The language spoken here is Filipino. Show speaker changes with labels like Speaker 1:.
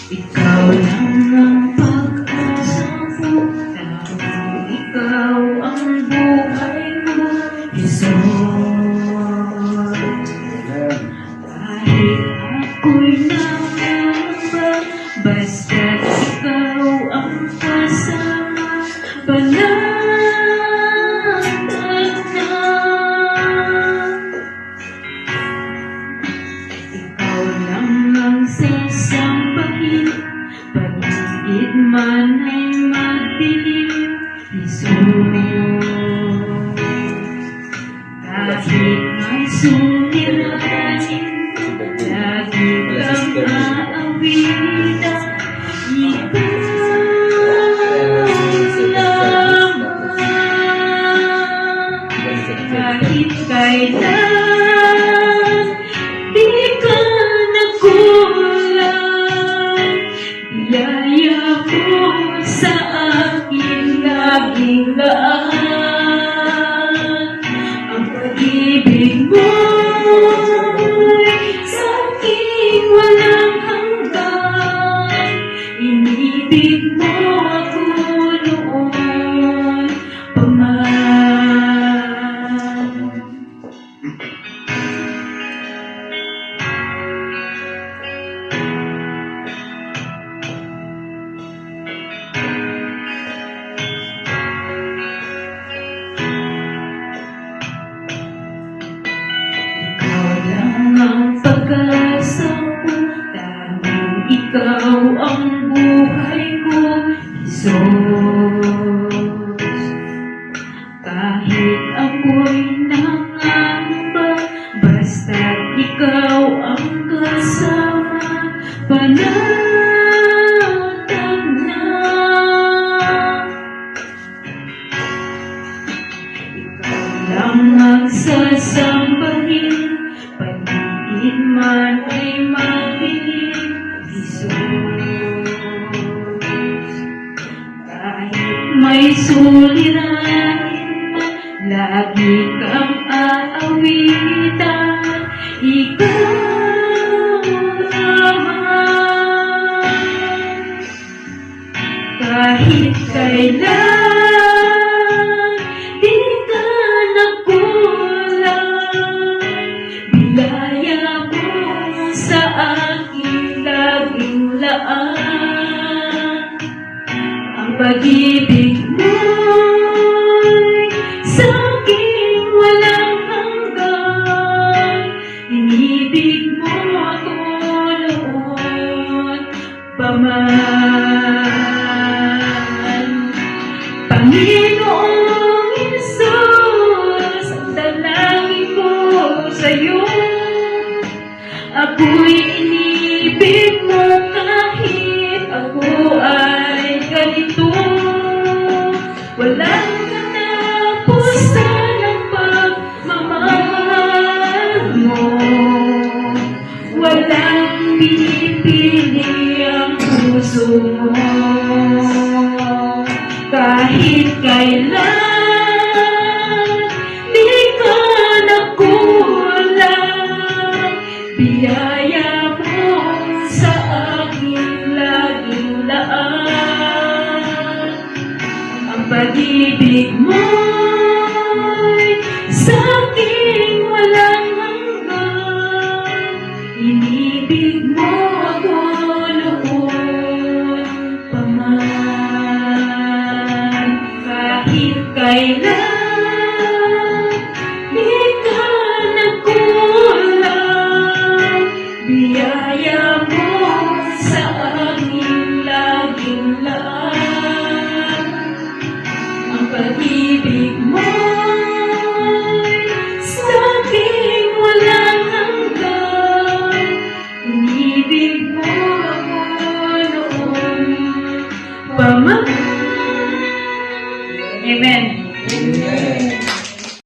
Speaker 1: Ikaw lang ang pag-asa ko, dahil ikaw ang buhay ko, Jesus. Kahit ako'y nangangamba, basta't ikaw ang kasama, panatag na. Ikaw lang ang sasambahin, pag-ibig man ay magdilim, Jesus. Kahit may suliranin, lagi kang aawitan, ikaw lamang. Kahit kailan di ka nagkulang, biyaya mo sa akin laging laan. Ang pag-ibig mo'y sa aking walang hanggan, inibig mo ako noon pa man. Ikaw lang ang pag-asa ko, dahil ikaw ang buhay ko, Jesus. Kahit ako'y nangangamba, basta't ikaw ang kasama, panatag na. Ikaw lang ang sasambahin, pag-ibig man ay madilim, Jesus. Kahit may suliranin, lagi kang aawitan, ikaw naman. Kahit kailan di ka nagkulang, bilaya mo sa aking laging laan. Ang pag-ibig mo'y sa aking walang hanggan, inibig mo ako noon pa man. Panginoong Jesus, ang dalangin ko sa'yo, ako'y inibig mo kahit ako ay ganito. Walang katapusan ang pagmamahal mo, walang pinipili ang puso mo. Kahit kailan di ka nagkulang, biyaya mo sa aking laging laan. Ang pag-ibig mo'y sa aking walang hanggan, inibig mo ako noon pa man. Kahit kailan di ka nagkulang, biyaya mo sa aking laging laan.